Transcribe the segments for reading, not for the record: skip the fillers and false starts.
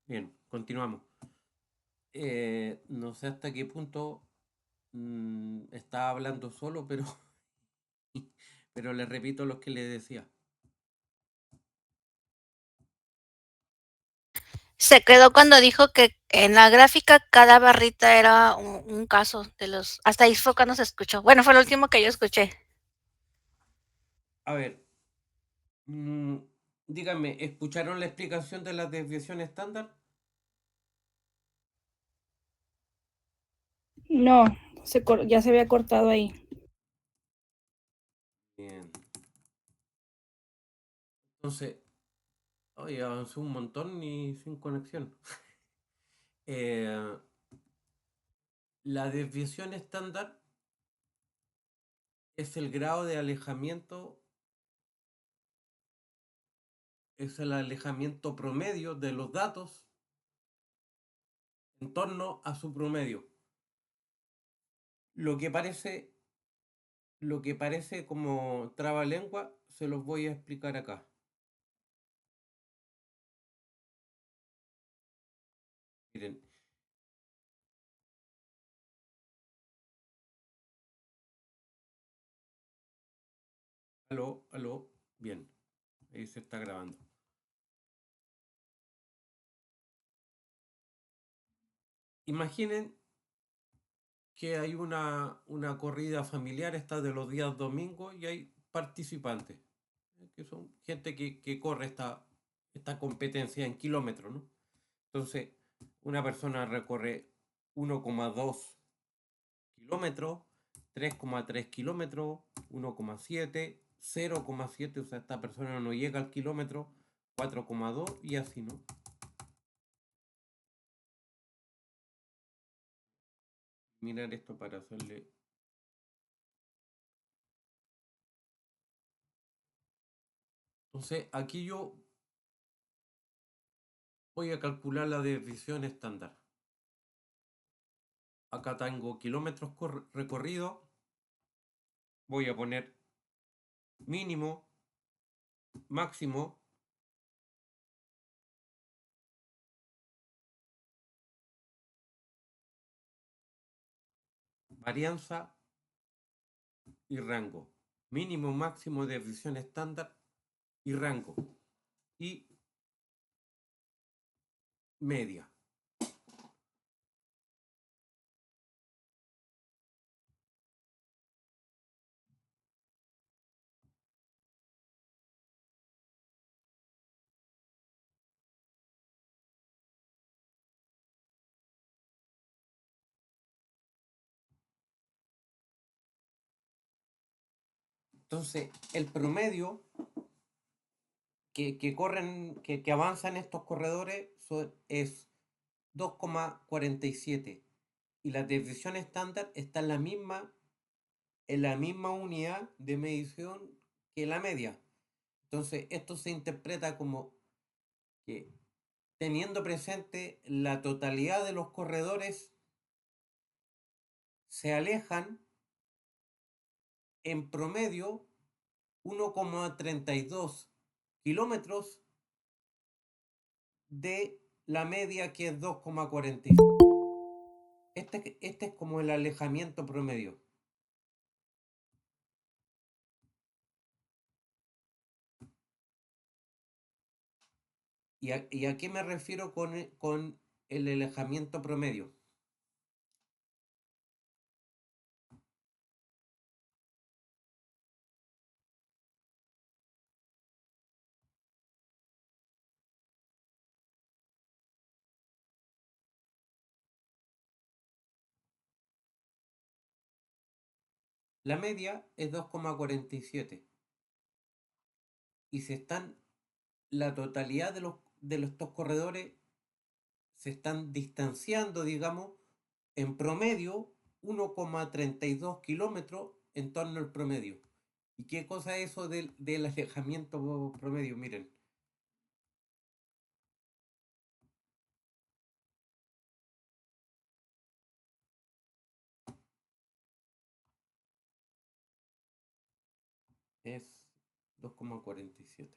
Bien, continuamos. No sé hasta qué punto estaba hablando solo, pero, pero le repito lo que le decía. Se quedó cuando dijo que en la gráfica cada barrita era un caso de los... Hasta ahí fue cuando se escuchó. Bueno, fue lo último que yo escuché. A ver, mm, díganme, ¿escucharon la explicación de la desviación estándar? No, ya se había cortado ahí. Bien. Entonces, oye, avanzó un montón y sin conexión. Eh, la desviación estándar es el grado de alejamiento, es el alejamiento promedio de los datos en torno a su promedio. Lo que parece, lo que parece como trabalengua, se los voy a explicar acá. Miren, aló, aló, bien, ahí se está grabando. Imaginen que hay una corrida familiar, esta de los días domingos, y hay participantes, que son gente que corre esta competencia en kilómetros, ¿no? Entonces, una persona recorre 1,2 kilómetros, 3,3 kilómetros, 1,7, 0,7, o sea, esta persona no llega al kilómetro, 4,2 y así, ¿no? Mirar esto para hacerle... Entonces, aquí yo voy a calcular la desviación estándar. Acá tengo kilómetros recorridos, voy a poner mínimo, máximo, varianza y rango. Mínimo, máximo, desviación estándar y rango. Y media. Entonces, el promedio que avanzan estos corredores es 2,47 y la desviación estándar está en la misma unidad de medición que la media. Entonces, esto se interpreta como que teniendo presente la totalidad de los corredores se alejan en promedio 1,32 kilómetros de la media que es 2,46. Este es como el alejamiento promedio. ¿Y a qué me refiero con el alejamiento promedio? La media es 2,47 y se están, la totalidad de estos corredores se están distanciando, digamos, en promedio 1,32 kilómetros en torno al promedio. ¿Y qué cosa es eso del alejamiento promedio? Miren, es 2,47.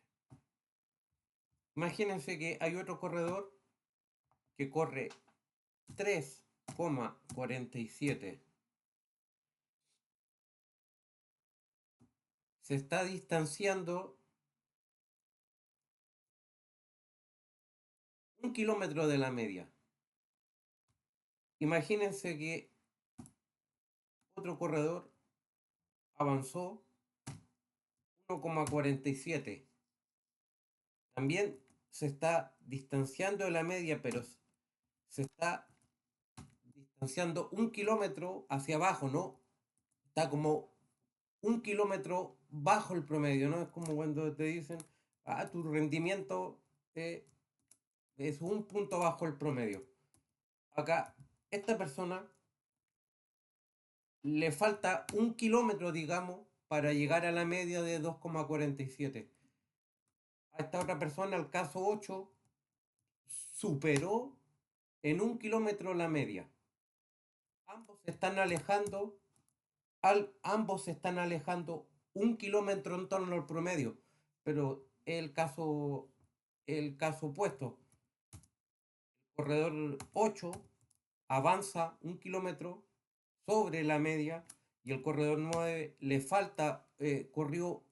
Imagínense que hay otro corredor que corre 3,47 se está distanciando 1 kilómetro de la media. Imagínense que otro corredor avanzó 1,47. También se está distanciando de la media, pero se está distanciando 1 kilómetro hacia abajo, ¿no? Está como 1 kilómetro bajo el promedio, ¿no? Es como cuando te dicen, tu rendimiento es un punto bajo el promedio. Acá, esta persona le falta 1 kilómetro, digamos, para llegar a la media de 2,47. A esta otra persona, el caso 8, superó en 1 kilómetro la media. Ambos se están alejando, ambos se están alejando 1 kilómetro en torno al promedio, pero el caso opuesto. El corredor 8 avanza 1 kilómetro sobre la media y el corredor 9 le falta, corrió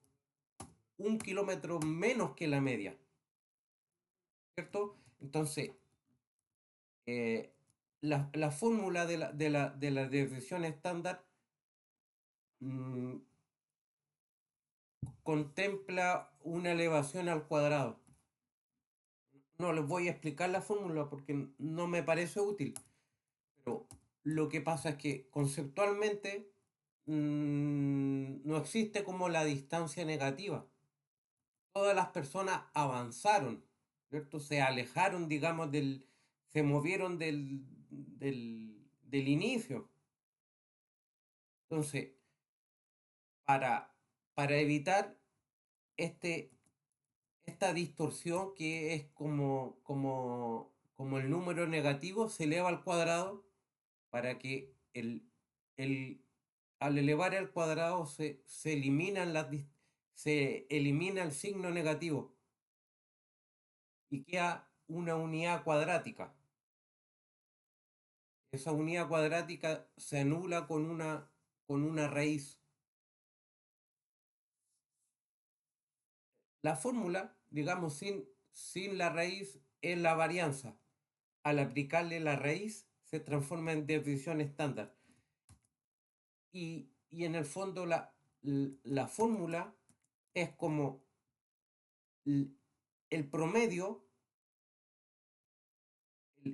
1 kilómetro menos que la media, ¿cierto? Entonces, la fórmula de la desviación estándar mm, contempla una elevación al cuadrado. No les voy a explicar la fórmula porque no me parece útil, pero lo que pasa es que conceptualmente no existe como la distancia negativa. Todas las personas avanzaron, ¿cierto? Se alejaron, digamos, se movieron del inicio. Entonces, para, para evitar este, esta distorsión que es como el número negativo se eleva al cuadrado para que el, al elevar al cuadrado se elimina el signo negativo y queda una unidad cuadrática. Esa unidad cuadrática se anula con una raíz. La fórmula, digamos, sin la raíz, es la varianza. Al aplicarle la raíz, se transforma en desviación estándar. Y en el fondo la fórmula es como el promedio,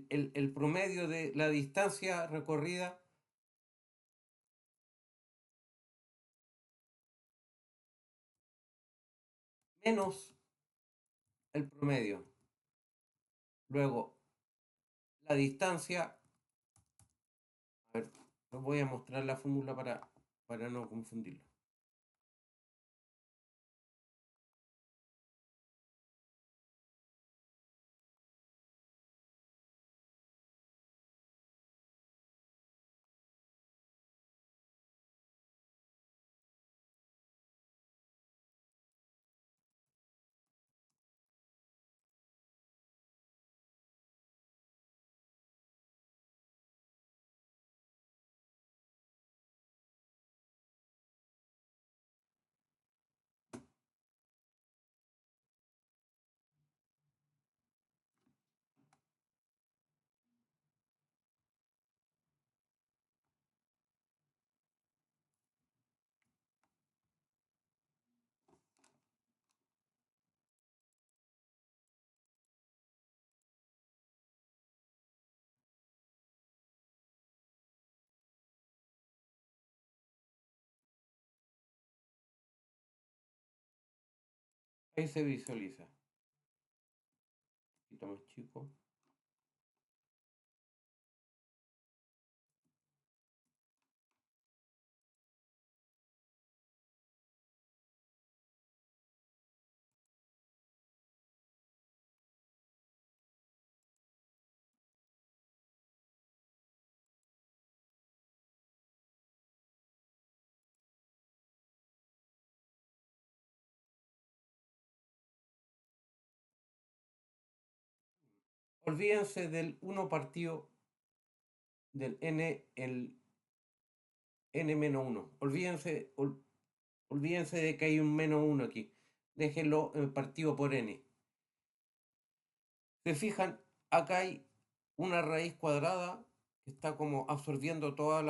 el promedio de la distancia recorrida menos el promedio. Luego, la distancia, a ver, les voy a mostrar la fórmula para no confundirlo. Ahí se visualiza. Un poquito más chico. Olvídense del 1 partido del n, el n-1. Olvídense de que hay un -1 aquí. Déjenlo partido por n. Se fijan, acá hay una raíz cuadrada que está como absorbiendo toda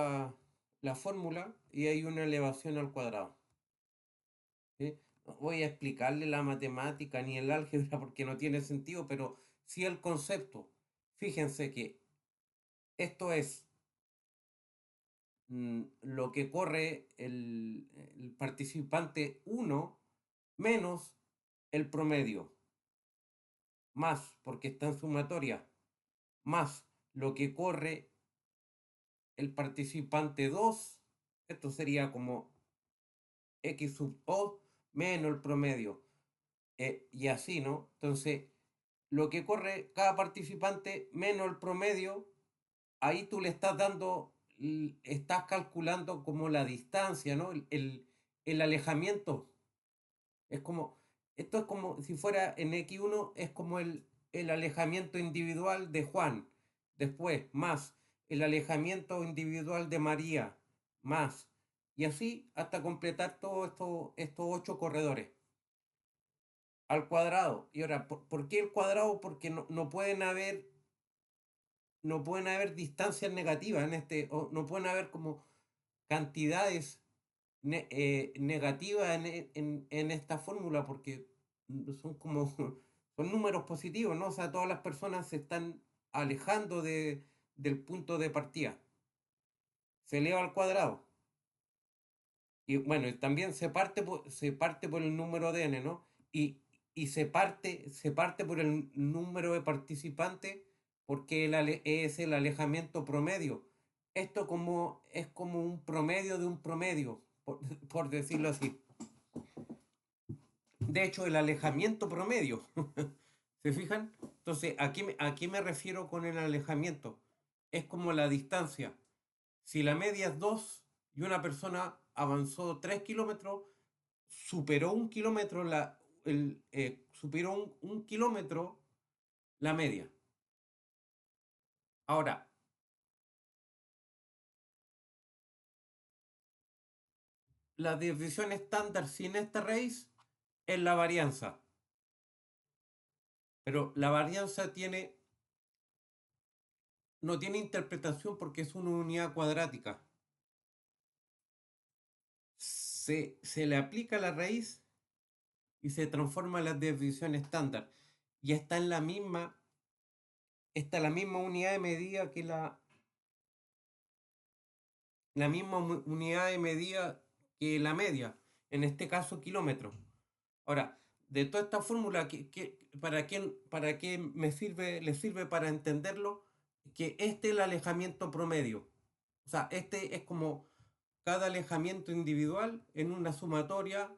la fórmula y hay una elevación al cuadrado. ¿Sí? No voy a explicarle la matemática ni el álgebra porque no tiene sentido, pero sí el concepto. Fíjense que esto es lo que corre el participante 1 menos el promedio, más, porque está en sumatoria, más lo que corre el participante 2, esto sería como x sub o menos el promedio, y así, ¿no? Entonces, lo que corre cada participante menos el promedio, ahí tú le estás dando, estás calculando como la distancia, ¿no? El alejamiento. Es como, esto es como si fuera en X1, es como el alejamiento individual de Juan, después más el alejamiento individual de María, más, y así hasta completar todos estos 8 corredores al cuadrado. Y ahora, ¿por qué el cuadrado? Porque no pueden haber distancias negativas en este, o no pueden haber como cantidades negativas en esta fórmula, porque son como son números positivos, ¿no? O sea, todas las personas se están alejando del punto de partida. Se eleva al cuadrado. Y bueno, y también se parte por el número de n, ¿no? Y se parte por el número de participantes porque es el alejamiento promedio. Esto es como un promedio de un promedio, por decirlo así. De hecho, el alejamiento promedio. ¿Se fijan? Entonces, ¿a qué me refiero con el alejamiento? Es como la distancia. Si la media es 2 y una persona avanzó 3 kilómetros, superó 1 kilómetro superó un kilómetro la media. Ahora, la desviación estándar sin esta raíz es la varianza. Pero la varianza no tiene interpretación porque es una unidad cuadrática. Se le aplica la raíz y se transforma en la desviación estándar. Y está la misma unidad de medida que la misma unidad de medida que la media, en este caso kilómetros. Ahora, de toda esta fórmula, ¿para qué le sirve para entenderlo? Que este es el alejamiento promedio. O sea, este es como cada alejamiento individual en una sumatoria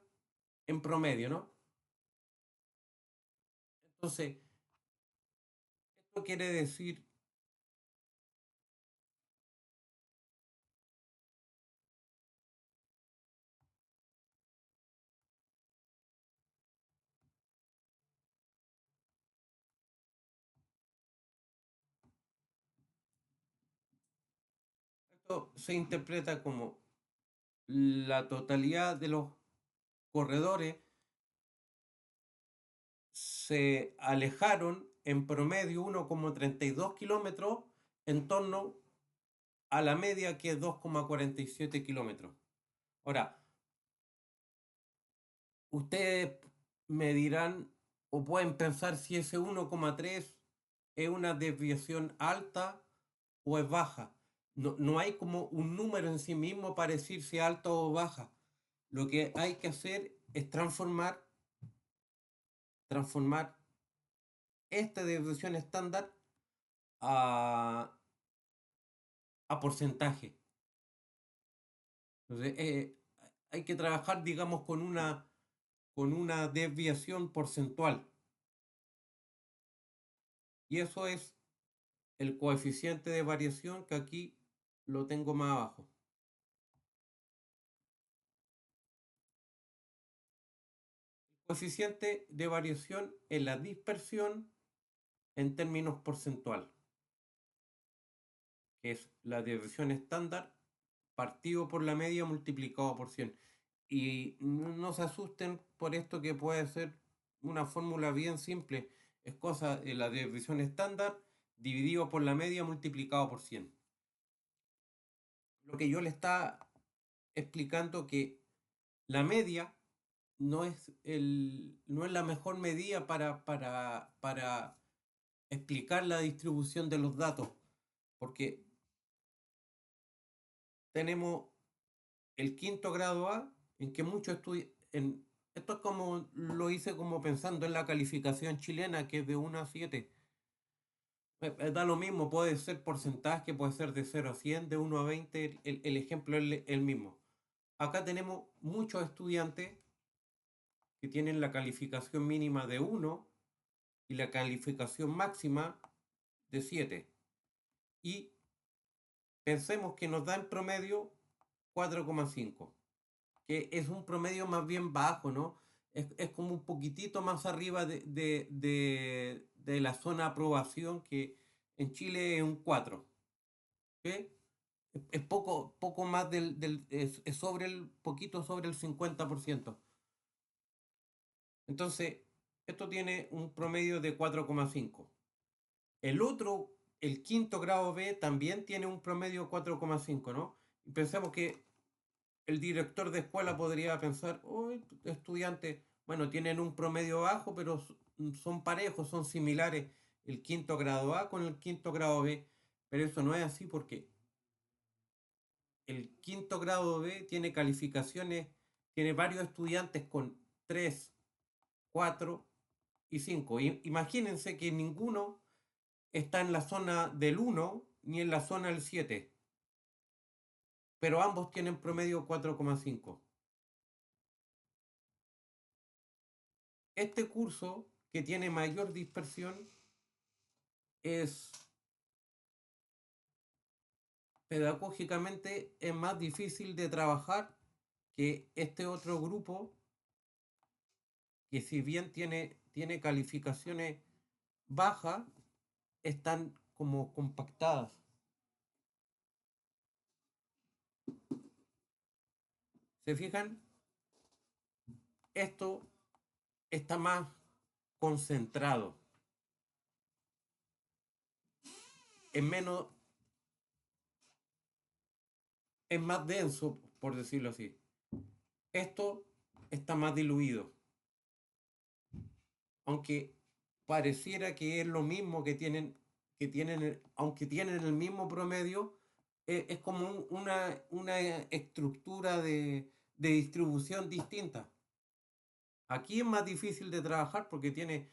en promedio, ¿no? Entonces, esto quiere decir, esto se interpreta como la totalidad de los corredores se alejaron en promedio 1,32 kilómetros en torno a la media que es 2,47 kilómetros. Ahora, ustedes me dirán o pueden pensar si ese 1,3 es una desviación alta o es baja. No hay como un número en sí mismo para decir si es alta o baja. Lo que hay que hacer es transformar esta desviación estándar a, a porcentaje. Entonces, hay que trabajar, digamos, con una desviación porcentual. Y eso es el coeficiente de variación que aquí lo tengo más abajo. El coeficiente de variación es la dispersión en términos porcentual, que es la desviación estándar partido por la media multiplicado por 100. Y no se asusten por esto, que puede ser una fórmula bien simple. Es cosa de la desviación estándar dividido por la media multiplicado por 100. Lo que yo le estaba explicando, que la media no es la mejor medida para explicar la distribución de los datos, porque tenemos el quinto grado A, en que muchos estudian, esto es como lo hice como pensando en la calificación chilena, que es de 1 a 7. Da lo mismo, puede ser porcentaje, puede ser de 0 a 100, de 1 a 20, el ejemplo es el mismo. Acá tenemos muchos estudiantes que tienen la calificación mínima de 1 y la calificación máxima de 7. Y pensemos que nos da en promedio 4,5, que es un promedio más bien bajo, ¿no? Es como un poquitito más arriba de la zona de aprobación, que en Chile es un 4. ¿Ok? Es poco más es poquito sobre el 50%. Entonces, esto tiene un promedio de 4,5. El quinto grado B, también tiene un promedio de 4,5, ¿no? Y pensemos que el director de escuela podría pensar, oh, estudiantes, bueno, tienen un promedio bajo, pero son parejos, son similares el quinto grado A con el quinto grado B. Pero eso no es así, porque el quinto grado B tiene calificaciones, tiene varios estudiantes con 3, 4 y 5. Imagínense que ninguno está en la zona del 1 ni en la zona del 7, pero ambos tienen promedio 4,5. Este curso, que tiene mayor dispersión, es pedagógicamente es más difícil de trabajar que este otro grupo, que si bien tiene calificaciones bajas, están como compactadas. ¿Se fijan? Esto está más concentrado, es menos, es más denso, por decirlo así. Esto está más diluido, aunque pareciera que es lo mismo aunque tienen el mismo promedio, es como una estructura de distribución distinta. Aquí es más difícil de trabajar porque tiene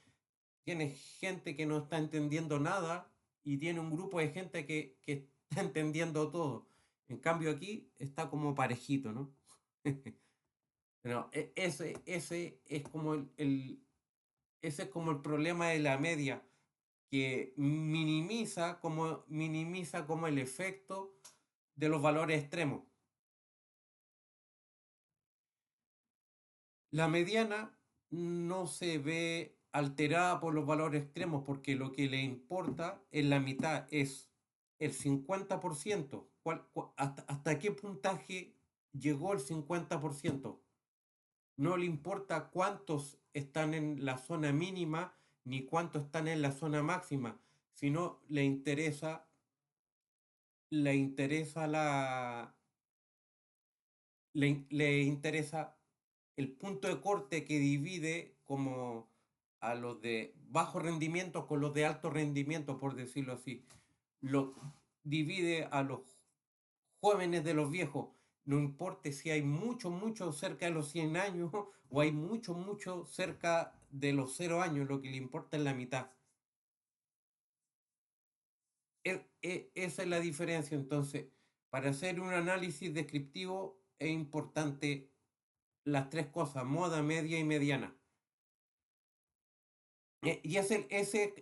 gente que no está entendiendo nada, y tiene un grupo de gente que está entendiendo todo. En cambio aquí está como parejito, ¿no? Pero ese es como ese es como el problema de la media, que minimiza como el efecto de los valores extremos. La mediana no se ve alterada por los valores extremos, porque lo que le importa en la mitad es el 50%. ¿Hasta qué puntaje llegó el 50%? No le importa cuántos están en la zona mínima ni cuántos están en la zona máxima, sino le interesa le interesa el punto de corte que divide como a los de bajo rendimiento con los de alto rendimiento, por decirlo así. Lo divide a los jóvenes de los viejos. No importa si hay mucho cerca de los 100 años o hay mucho cerca de los 0 años, lo que le importa es la mitad. Esa es la diferencia. Entonces, para hacer un análisis descriptivo es importante las tres cosas: moda, media y mediana. Y ese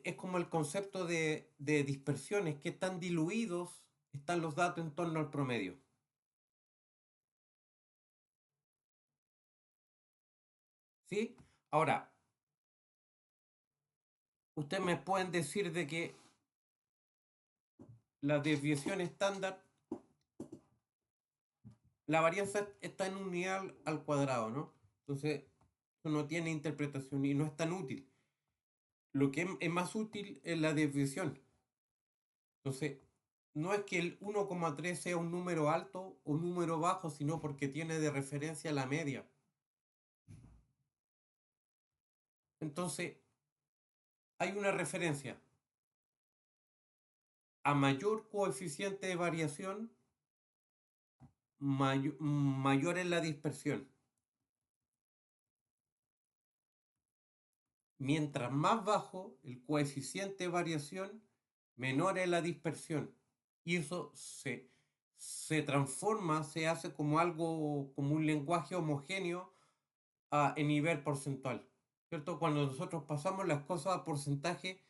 es como el concepto de dispersiones, que tan diluidos están los datos en torno al promedio. ¿Sí? Ahora, ustedes me pueden decir de que la desviación estándar, la varianza está en unidad al cuadrado, ¿no? Entonces, eso no tiene interpretación y no es tan útil. Lo que es más útil es la desviación. Entonces, no es que el 1,3 sea un número alto o un número bajo, sino porque tiene de referencia la media. Entonces, hay una referencia. A mayor coeficiente de variación, mayor es la dispersión. Mientras más bajo el coeficiente de variación, menor es la dispersión. Y eso se transforma, se hace como algo, como un lenguaje homogéneo en nivel porcentual. ¿Cierto? Cuando nosotros pasamos las cosas a porcentaje,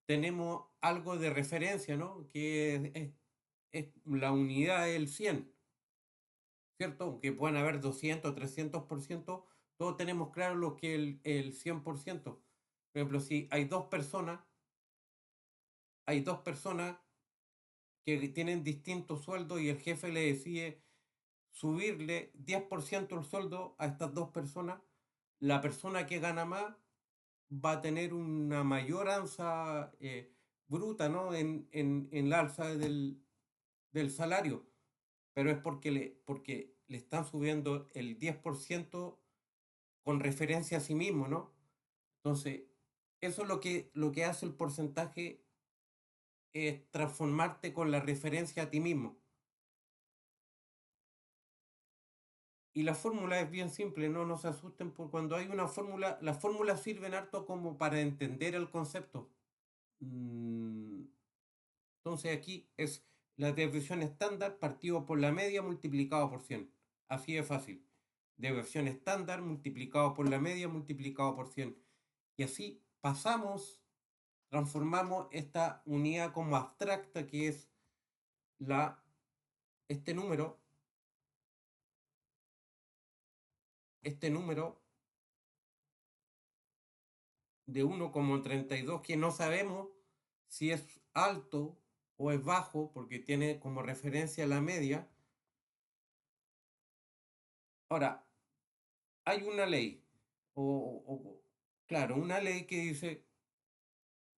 tenemos algo de referencia, ¿no? Que es la unidad del 100, ¿cierto? Aunque puedan haber 200, 300%, todos tenemos claro lo que es el 100%. Por ejemplo, si hay dos personas que tienen distintos sueldos y el jefe le decide subirle 10% el sueldo a estas dos personas, la persona que gana más va a tener una mayor alza bruta, ¿no? En la alza del salario, pero es porque le están subiendo el 10% con referencia a sí mismo, ¿no? Entonces, eso es lo que hace el porcentaje, es transformarte con la referencia a ti mismo. Y la fórmula es bien simple, no se asusten por cuando hay una fórmula. Las fórmulas sirven harto como para entender el concepto. Entonces aquí es la desviación estándar partido por la media multiplicado por 100. Así de fácil. Desviación estándar multiplicado por la media multiplicado por 100. Y así transformamos esta unidad como abstracta que es este número de 1,32 que no sabemos si es alto o es bajo porque tiene como referencia la media. Ahora, hay una ley, claro, una ley que dice,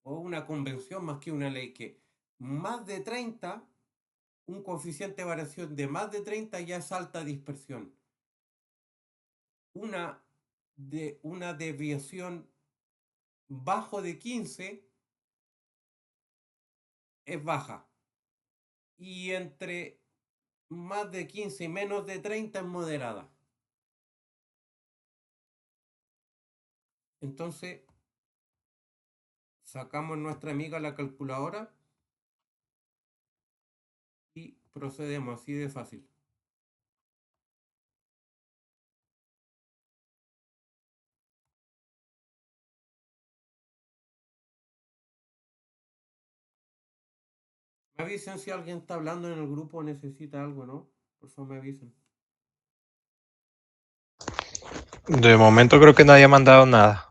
o una convención más que una ley, que más de 30, un coeficiente de variación de más de 30 ya es alta dispersión. Una desviación bajo de 15 es baja. Y entre más de 15 y menos de 30 es moderada. Entonces, sacamos nuestra amiga la calculadora y procedemos así de fácil. Me avisen si alguien está hablando en el grupo o necesita algo, ¿no? Por favor, me avisen. De momento creo que nadie ha mandado nada.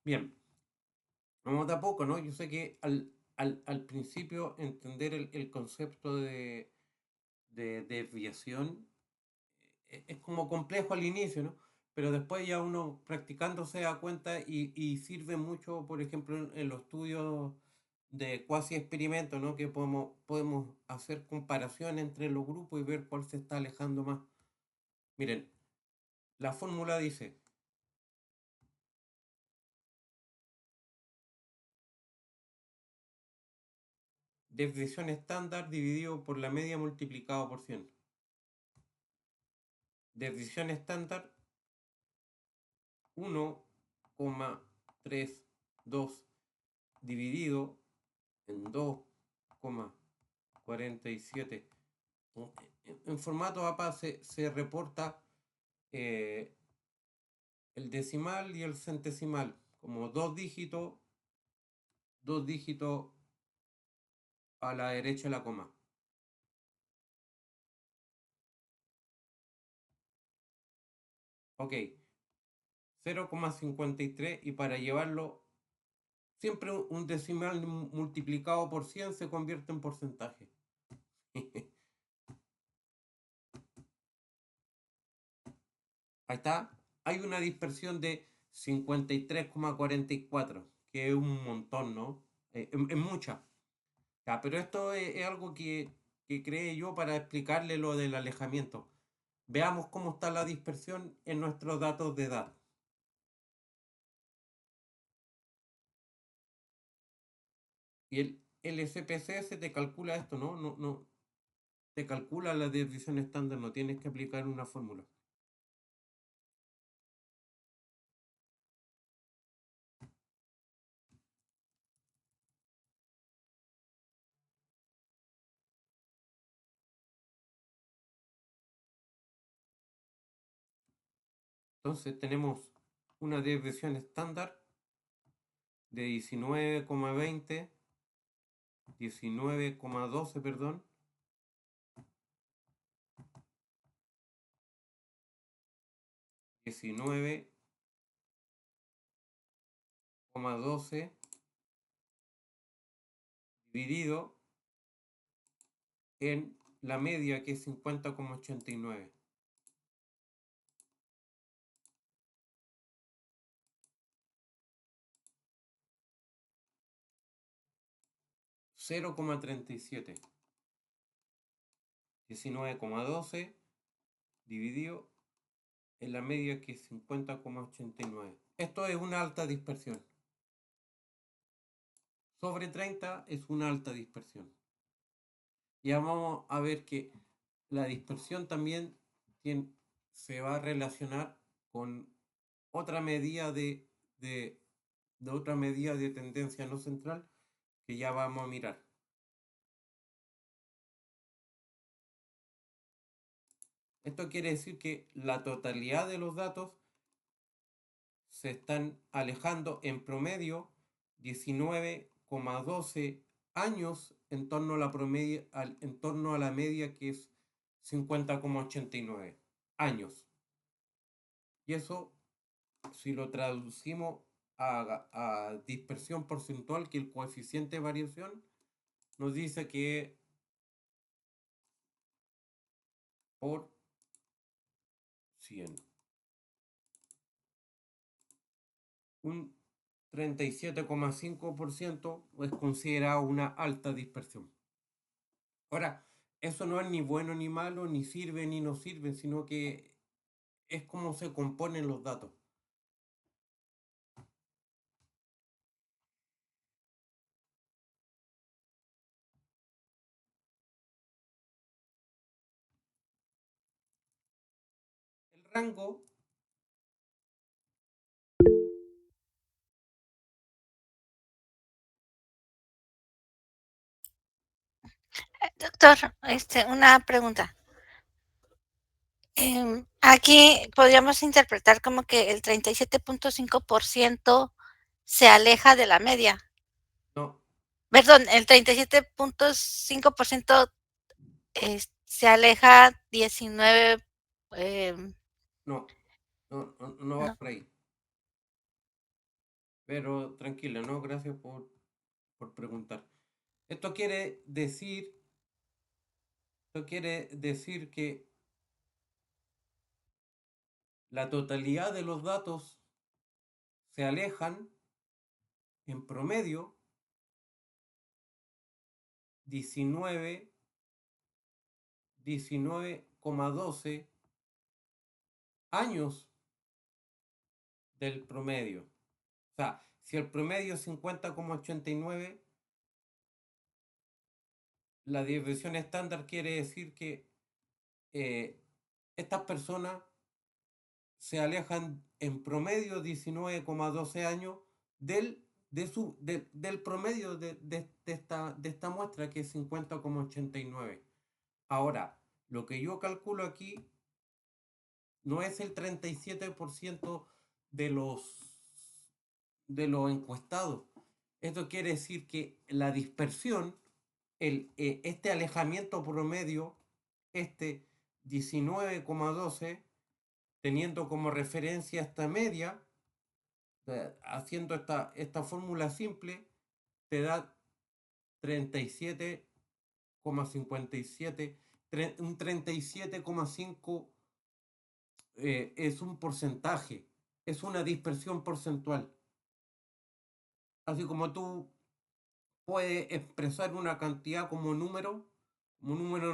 Bien, vamos de a poco, ¿no? Yo sé que al principio entender el concepto de desviación es como complejo al inicio, ¿no? Pero después ya uno practicando se da cuenta y sirve mucho, por ejemplo, en los estudios de cuasi experimentos, ¿no? Que podemos hacer comparación entre los grupos y ver cuál se está alejando más. Miren, la fórmula dice desviación estándar dividido por la media multiplicado por 100. Desviación estándar 1,32 dividido en 2,47. En formato APA se reporta el decimal y el centesimal, como dos dígitos a la derecha de la coma. Ok, 0,53 y para llevarlo, siempre un decimal multiplicado por 100 se convierte en porcentaje. Ahí está. Hay una dispersión de 53,44, que es un montón, ¿no? Es mucha. Ya, pero esto es algo que creé yo para explicarle lo del alejamiento. Veamos cómo está la dispersión en nuestros datos de edad. Y el SPC se te calcula esto, ¿no? No, te calcula la desviación estándar, no tienes que aplicar una fórmula. Entonces tenemos una desviación estándar de 19,20, 19,12, perdón, 19,12 dividido en la media, que es 50,89. $0,37. 19,12 dividido en la media, que es 50,89. Esto es una alta dispersión. Sobre 30 es una alta dispersión. Ya vamos a ver que la dispersión también se va a relacionar con otra medida de otra medida de tendencia no central que ya vamos a mirar. Esto quiere decir que la totalidad de los datos se están alejando en promedio 19,12 años en torno a la media, que es 50,89 años. Y eso, si lo traducimos a dispersión porcentual, que el coeficiente de variación nos dice que por 100. Un 37,5% es considerado una alta dispersión. Ahora, eso no es ni bueno ni malo, ni sirve ni no sirve, sino que es como se componen los datos. El rango Doctor, una pregunta. Aquí podríamos interpretar como que el 37,5% se aleja de la media. no, Perdón, el 37,5% se aleja 19. no va No. por ahí. Pero tranquila, ¿no? Gracias por preguntar. Esto quiere decir que la totalidad de los datos se alejan en promedio 19,12 años del promedio. O sea, si el promedio es 50,89, la desviación estándar quiere decir que estas personas se alejan en promedio 19,12 años del promedio de esta muestra, que es 50,89. Ahora, lo que yo calculo aquí, no es el 37% de los encuestados. Esto quiere decir que la dispersión, este alejamiento promedio, este 19,12, teniendo como referencia esta media, haciendo esta fórmula simple, te da 37,57, un 37,5 es un porcentaje, es una dispersión porcentual. Así como tú puedes expresar una cantidad como número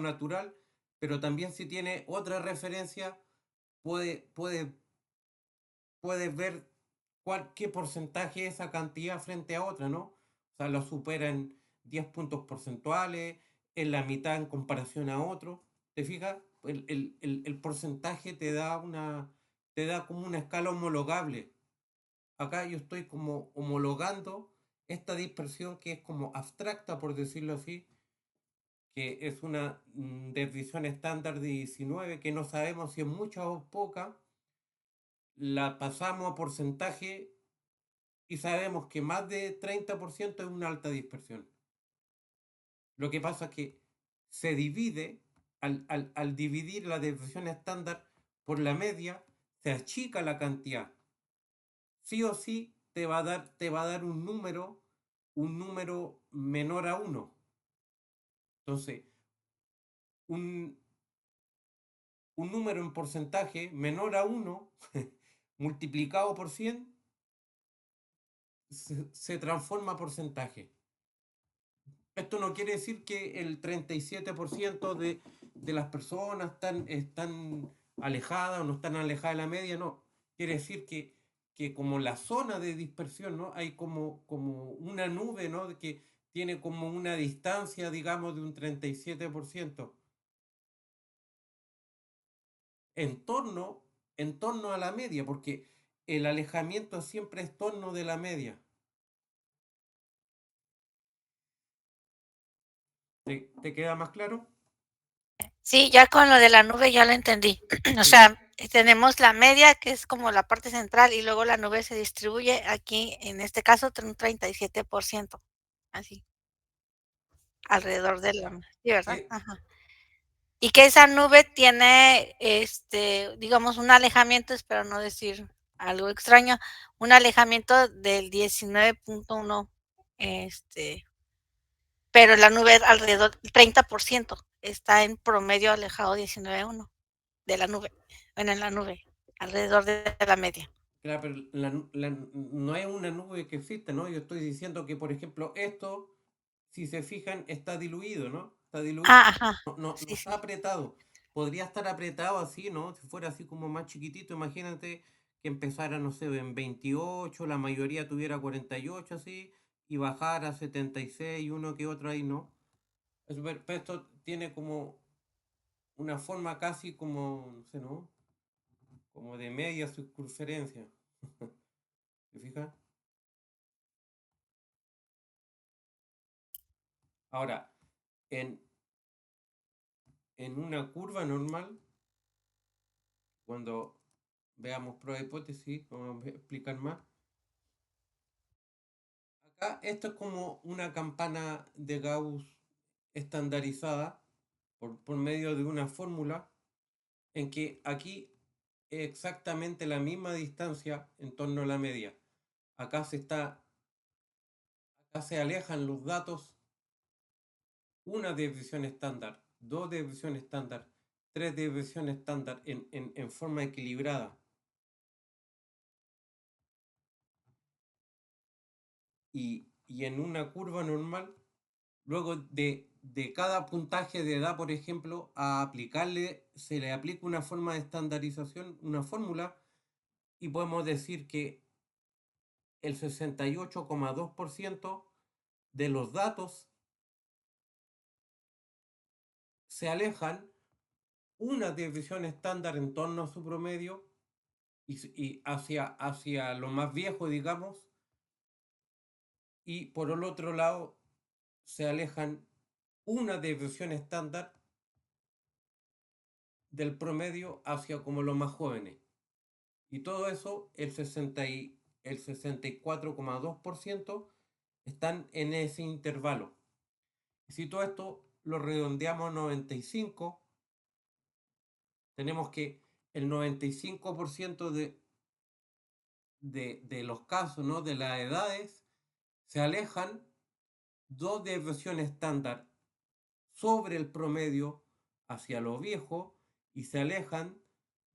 natural, pero también si tiene otra referencia, puedes ver qué porcentaje es esa cantidad frente a otra, ¿no? O sea, lo supera en 10 puntos porcentuales, en la mitad en comparación a otro. ¿Te fijas? El porcentaje te da como una escala homologable. Acá yo estoy como homologando esta dispersión que es como abstracta, por decirlo así, que es una desviación estándar de 19, que no sabemos si es mucha o poca, la pasamos a porcentaje y sabemos que más de 30% es una alta dispersión. Lo que pasa es que se divide, al dividir la desviación estándar por la media, se achica la cantidad. Sí o sí te va a dar un número menor a 1. Entonces, un número en porcentaje menor a 1 multiplicado por 100 se transforma a porcentaje. Esto no quiere decir que el 37% de las personas están alejadas o no están alejadas de la media, no. Quiere decir que como la zona de dispersión, ¿no? Hay como una nube, ¿no? Que tiene como una distancia, digamos, de un 37% en torno a la media, porque el alejamiento siempre es torno de la media. ¿Te queda más claro? Sí, ya con lo de la nube ya lo entendí. O Sí. sea, tenemos la media, que es como la parte central, y luego la nube se distribuye aquí, en este caso, un 37%, así, alrededor de la sí, ¿verdad? Sí, Ajá. Y que esa nube tiene, digamos, un alejamiento, espero no decir algo extraño, un alejamiento del 19.1, pero la nube alrededor del 30%, está en promedio alejado 19.1 de la nube, bueno, en la nube, alrededor de la media. claro, pero no es una nube que existe, ¿no? Yo estoy diciendo que, por ejemplo, esto, si se fijan, está diluido, ¿no? Está diluido, Ah, ajá, no sí, está sí. apretado. Podría estar apretado así, ¿no? Si fuera así como más chiquitito, imagínate que empezara, no sé, en 28, la mayoría tuviera 48 así, y bajara a 76, uno que otro ahí, ¿no? Pero esto tiene como una forma casi como, no sé, ¿no? Como de media circunferencia. ¿Te fijas? Ahora, en, una curva normal, cuando veamos prueba de hipótesis, vamos a explicar más. Acá esto es como una campana de Gauss estandarizada por medio de una fórmula en que aquí es exactamente la misma distancia en torno a la media. Acá se alejan los datos, una desviación estándar, dos desviaciones estándar, tres desviaciones estándar en forma equilibrada. Y en una curva normal, luego de cada puntaje de edad, por ejemplo, se le aplica una forma de estandarización, una fórmula, y podemos decir que el 68,2% de los datos se alejan una desviación estándar en torno a su promedio y hacia lo más viejo, digamos, y por el otro lado se alejan una desviación estándar del promedio hacia como los más jóvenes. Y todo eso, el 64,2% están en ese intervalo. Si todo esto lo redondeamos a 95, tenemos que el 95% de los casos, ¿no?, de las edades, se alejan 2 desviaciones estándar sobre el promedio hacia lo viejo y se alejan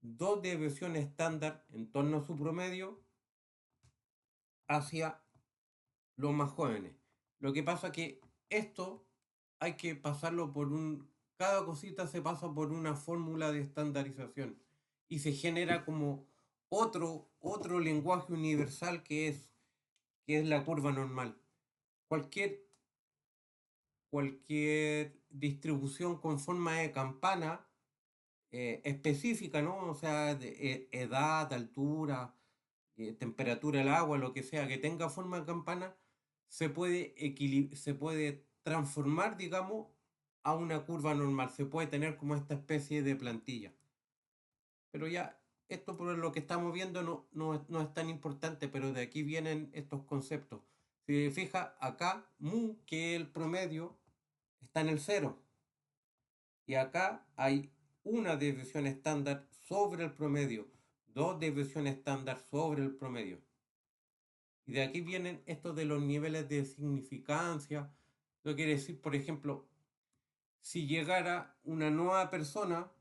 2 desviaciones estándar en torno a su promedio hacia los más jóvenes. Lo que pasa que esto hay que pasarlo por cada cosita se pasa por una fórmula de estandarización y se genera como otro lenguaje universal que es la curva normal. Cualquier distribución con forma de campana específica, ¿no? O sea, de edad, altura, temperatura del agua, lo que sea, que tenga forma de campana, se puede transformar, digamos, a una curva normal. Se puede tener como esta especie de plantilla. Pero ya, esto por lo que estamos viendo no es tan importante, pero de aquí vienen estos conceptos. Si se fija, acá, mu, que es el promedio, está en el 0. Y acá hay una desviación estándar sobre el promedio, 2 desviaciones estándar sobre el promedio. Y de aquí vienen estos de los niveles de significancia. Eso quiere decir, por ejemplo, si llegara una nueva persona,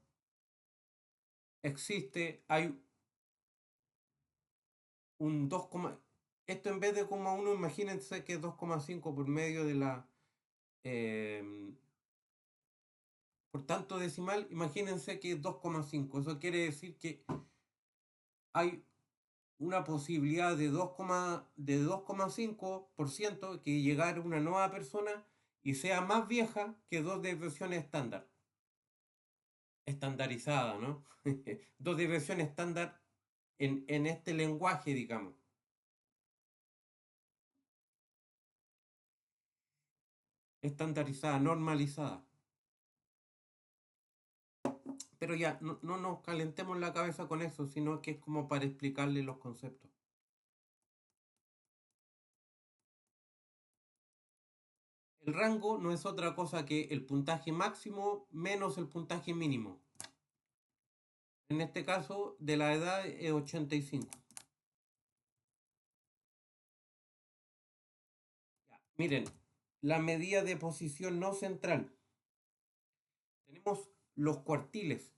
hay un 2, esto en vez de 1, imagínense que es 2,5 por medio de la... por tanto decimal, imagínense que es 2,5. Eso quiere decir que hay una posibilidad de 2,5% que llegara una nueva persona y sea más vieja que 2 desviaciones estándar. Estandarizada, ¿no? 2 desviaciones estándar en este lenguaje, digamos. Estandarizada, normalizada. Pero ya, no nos calentemos la cabeza con eso, sino que es como para explicarle los conceptos. El rango no es otra cosa que el puntaje máximo menos el puntaje mínimo. En este caso, de la edad es 85. Ya, miren, la medida de posición no central. Tenemos los cuartiles.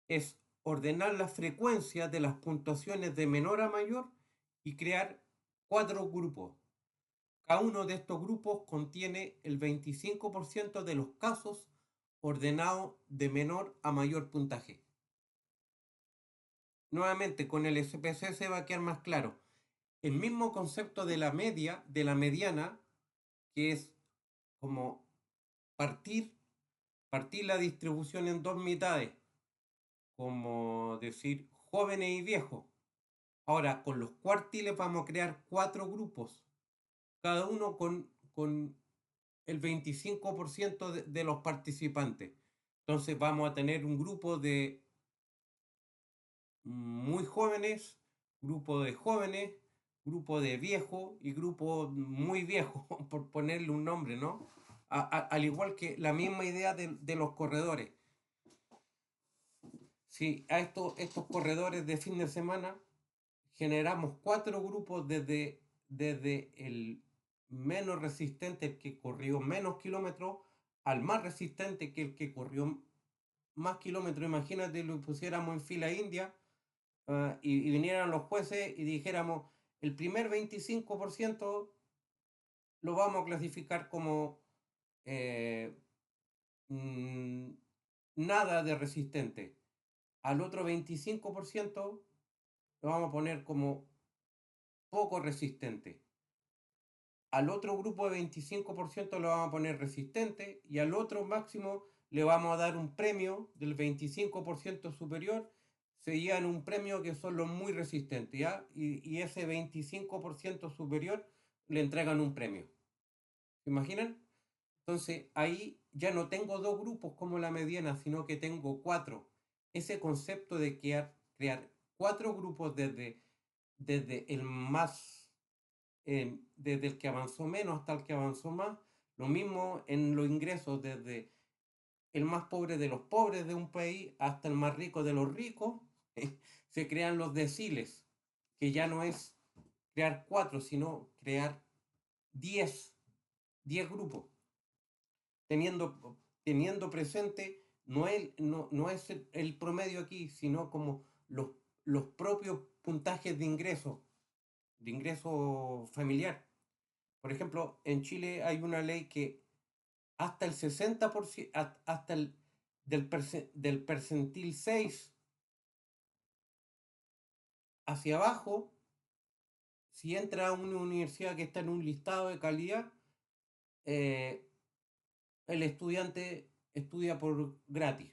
Es ordenar la frecuencia de las puntuaciones de menor a mayor y crear 4 grupos. Cada uno de estos grupos contiene el 25% de los casos ordenados de menor a mayor puntaje. Nuevamente, con el SPC se va a quedar más claro. El mismo concepto de la media, de la mediana, que es como partir la distribución en 2 mitades, como decir jóvenes y viejos. Ahora, con los cuartiles vamos a crear 4 grupos, cada uno con el 25% de los participantes. Entonces vamos a tener un grupo de muy jóvenes, grupo de jóvenes, grupo de viejos y grupo muy viejo, por ponerle un nombre, ¿no? Al igual que la misma idea de los corredores. Si a estos corredores de fin de semana generamos 4 grupos desde el menos resistente, el que corrió menos kilómetros, al más resistente, que el que corrió más kilómetros. Imagínate, lo pusiéramos en fila india y vinieran los jueces y dijéramos, el primer 25% lo vamos a clasificar como nada de resistente. Al otro 25% lo vamos a poner como poco resistente. Al otro grupo de 25% lo vamos a poner resistente y al otro máximo le vamos a dar un premio del 25% superior. Se llevan un premio que son los muy resistentes, ¿ya? Y ese 25% superior le entregan un premio. ¿Se imaginan? Entonces ahí ya no tengo 2 grupos como la mediana, sino que tengo 4. ese concepto de crear 4 grupos desde el más, desde el que avanzó menos hasta el que avanzó más, lo mismo en los ingresos, desde el más pobre de los pobres de un país hasta el más rico de los ricos, se crean los deciles, que ya no es crear 4, sino crear 10 grupos, teniendo presente no es el promedio aquí, sino como los propios puntajes de ingreso familiar. Por ejemplo, en Chile hay una ley que hasta el 60%, hasta del percentil 6 hacia abajo, si entra a una universidad que está en un listado de calidad, el estudiante estudia por gratis.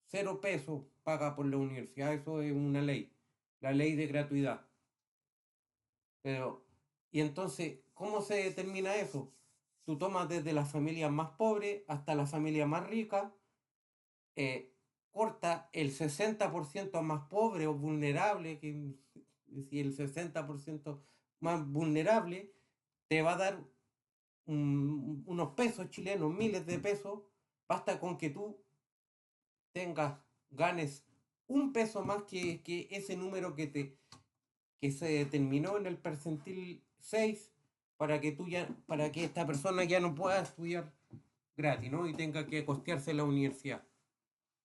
0 pesos paga por la universidad, eso es una ley, la ley de gratuidad. Pero, y entonces, ¿cómo se determina eso? Tú tomas desde las familias más pobres hasta la familia más rica, corta el 60% más pobre o vulnerable, que si el 60% más vulnerable, te va a dar unos pesos chilenos, miles de pesos, basta con que tú ganes un peso más que ese número que se determinó en el percentil 6 para que esta persona ya no pueda estudiar gratis, ¿no? Y tenga que costearse la universidad.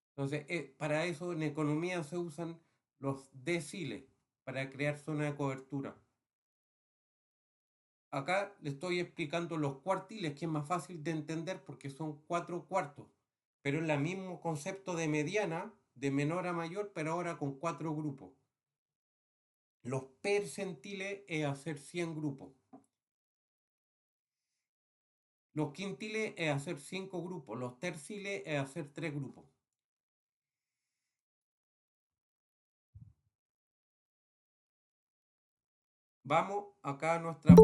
Entonces, para eso en economía se usan los deciles, para crear zona de cobertura. Acá le estoy explicando los cuartiles, que es más fácil de entender porque son 4 cuartos, pero es el mismo concepto de mediana, de menor a mayor, pero ahora con 4 grupos. Los percentiles es hacer 100 grupos. Los quintiles es hacer 5 grupos. Los terciles es hacer 3 grupos. Vamos acá a nuestra...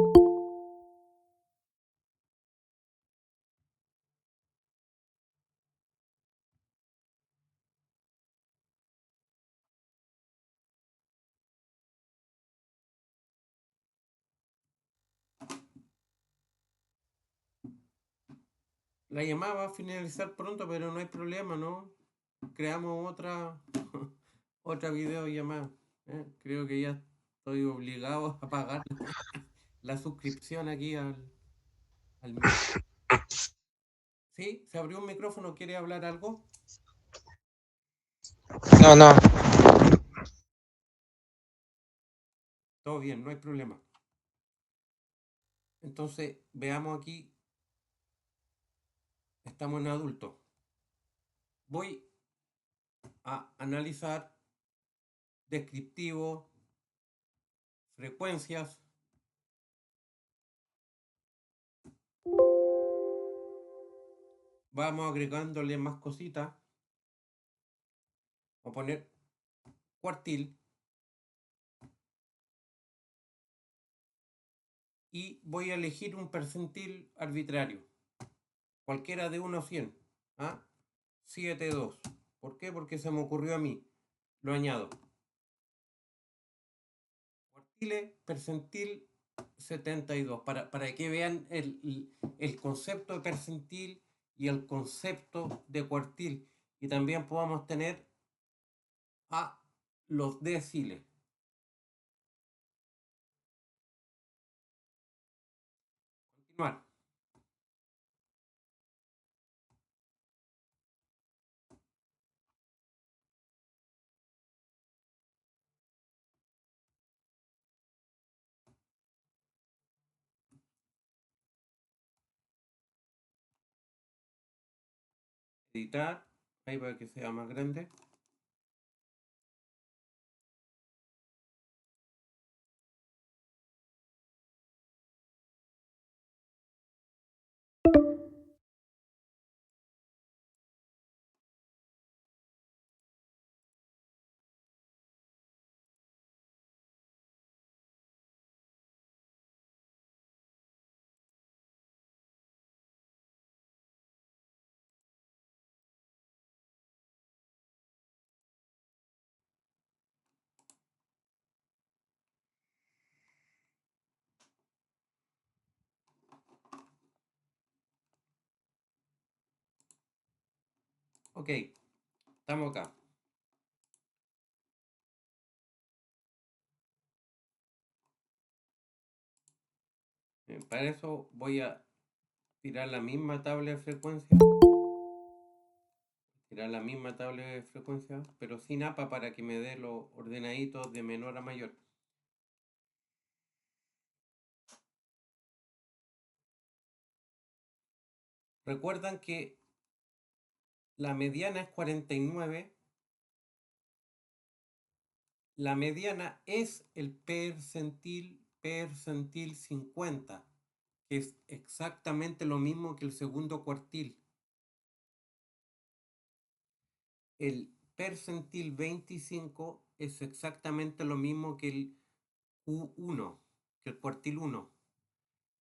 La llamada va a finalizar pronto, pero no hay problema, ¿no? Creamos otra videollamada. Creo que ya estoy obligado a pagar la suscripción aquí al Meet. ¿Sí? ¿Se abrió un micrófono? ¿Quiere hablar algo? No. Todo bien, no hay problema. Entonces, veamos aquí. Estamos en adultos. Voy a analizar descriptivos, frecuencias. Vamos agregándole más cositas. Voy a poner cuartil. Y voy a elegir un percentil arbitrario. Cualquiera de 1 a 100. ¿Ah? 7,2. ¿Por qué? Porque se me ocurrió a mí. Lo añado. Cuartiles, percentil 72. Para que vean el concepto de percentil y el concepto de cuartil. Y también podamos tener a los deciles. Continuar. Editar. Ahí para que sea más grande. Ok, estamos acá. Para eso voy a tirar la misma tabla de frecuencia. Tirar la misma tabla de frecuencia, pero sin APA para que me dé los ordenaditos de menor a mayor. Recuerdan que la mediana es 49. La mediana es el percentil 50, que es exactamente lo mismo que el segundo cuartil. El percentil 25 es exactamente lo mismo que el Q1, que el cuartil 1.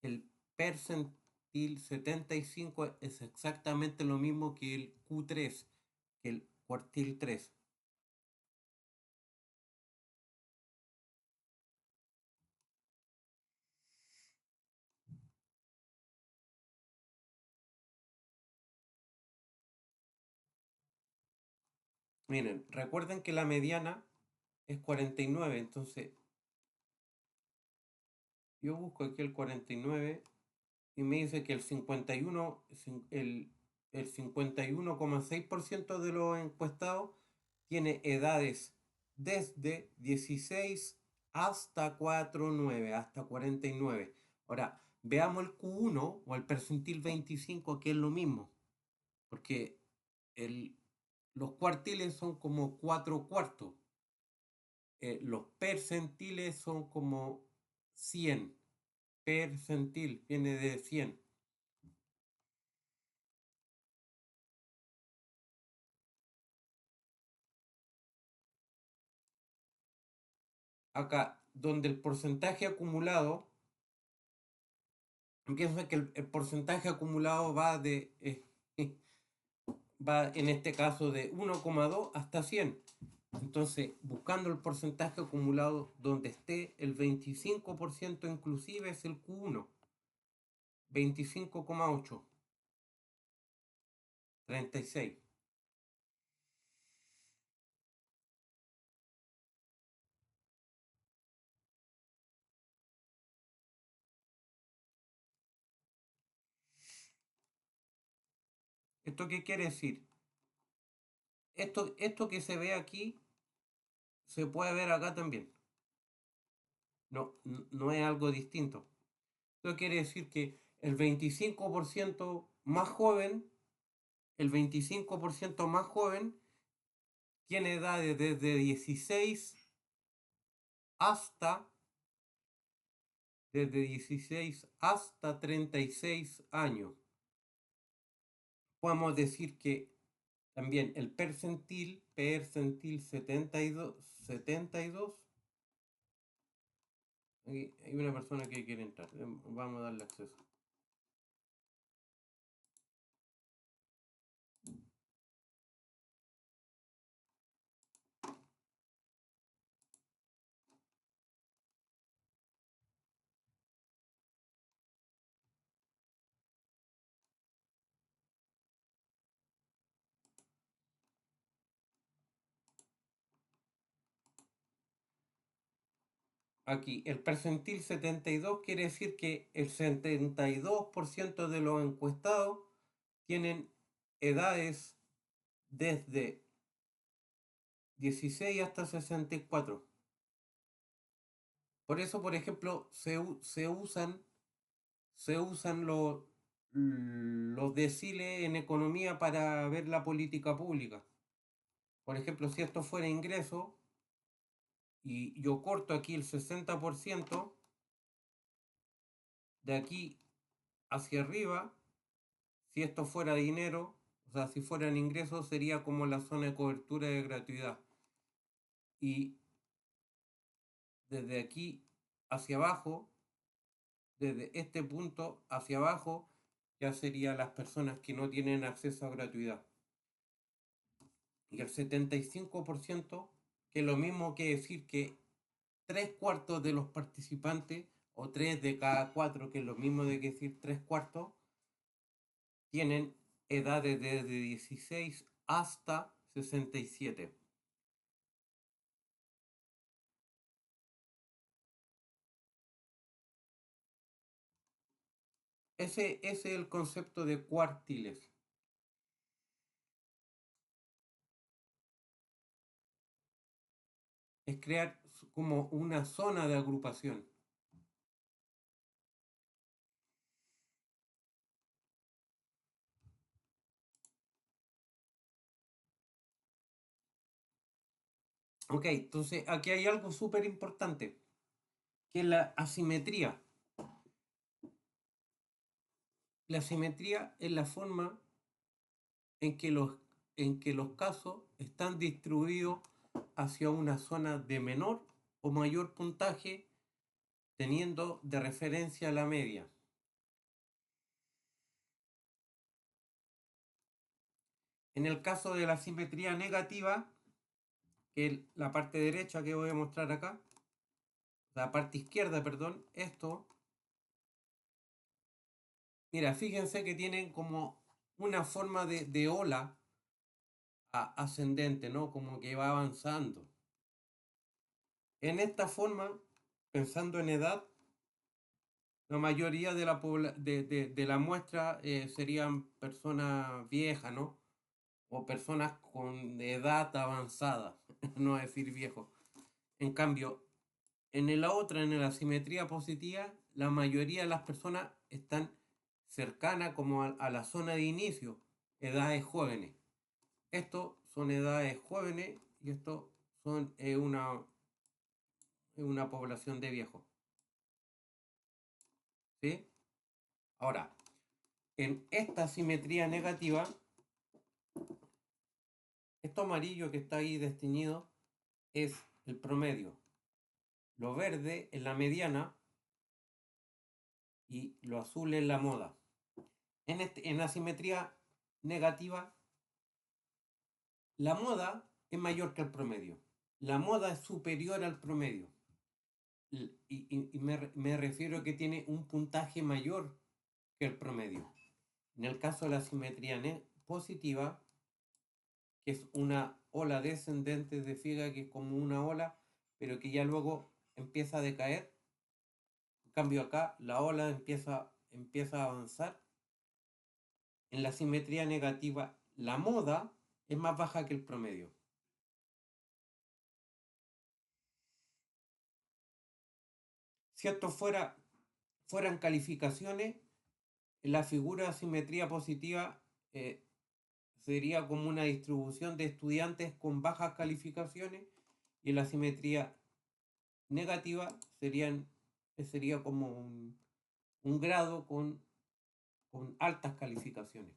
El percentil 75 es exactamente lo mismo que el Q3, que el cuartil 3. Miren, recuerden que la mediana es 49, entonces yo busco aquí el 49 y me dice que el 51,6% de los encuestados tiene edades desde 16 hasta 49, hasta 49. Ahora, veamos el Q1 o el percentil 25, que es lo mismo, porque los cuartiles son como 4 cuartos. Los percentiles son como 100. Percentil viene de 100. Acá, donde el porcentaje acumulado, piensa que el porcentaje acumulado va va en este caso de 1,2 hasta 100. Entonces, buscando el porcentaje acumulado donde esté el 25% inclusive es el Q1, 25,8, 36. ¿Esto qué quiere decir? Esto que se ve aquí se puede ver acá también. No es algo distinto. Esto quiere decir que el 25% más joven, el 25% más joven tiene edades desde 16 hasta 36 años. Podemos decir que también el percentil 72, hay una persona que quiere entrar, vamos a darle acceso. Aquí, el percentil 72 quiere decir que el 72% de los encuestados tienen edades desde 16 hasta 64. Por eso, por ejemplo, se usan los deciles en economía para ver la política pública. Por ejemplo, si esto fuera ingreso y yo corto aquí el 60%, de aquí hacia arriba, si esto fuera dinero, o sea, si fueran ingresos, sería como la zona de cobertura de gratuidad. Y desde aquí hacia abajo, desde este punto hacia abajo, ya serían las personas que no tienen acceso a gratuidad. Y el 75%, que es lo mismo que decir que 3/4 de los participantes, o 3 de cada 4, que es lo mismo de que decir 3/4, tienen edades desde 16 hasta 67. Ese es el concepto de cuartiles. Es crear como una zona de agrupación. Ok, entonces aquí hay algo súper importante, que es la asimetría. La asimetría es la forma en que los casos están distribuidos hacia una zona de menor o mayor puntaje, teniendo de referencia la media. En el caso de la simetría negativa, que es la parte derecha que voy a mostrar acá, la parte izquierda, perdón, esto, mira, fíjense que tienen como una forma de ola ascendente, ¿no? Como que va avanzando. En esta forma, pensando en edad, la mayoría de la muestra serían personas viejas, ¿no? O personas con edad avanzada, no decir viejo. En cambio, en la otra, en la simetría positiva, la mayoría de las personas están cercanas como a la zona de inicio, edades jóvenes. Estos son edades jóvenes y esto son una población de viejos. ¿Sí? Ahora, en esta simetría negativa, esto amarillo que está ahí desteñido es el promedio. Lo verde es la mediana y lo azul es la moda. En la simetría negativa, la moda es mayor que el promedio. La moda es superior al promedio. Y me refiero a que tiene un puntaje mayor que el promedio. En el caso de la simetría positiva, que es una ola descendente de Figa, que es como una ola, pero que ya luego empieza a decaer. En cambio acá la ola empieza a avanzar. En la simetría negativa, la moda es más baja que el promedio. Si esto fueran calificaciones, la figura de simetría positiva sería como una distribución de estudiantes con bajas calificaciones, y la simetría negativa sería como un grado con altas calificaciones.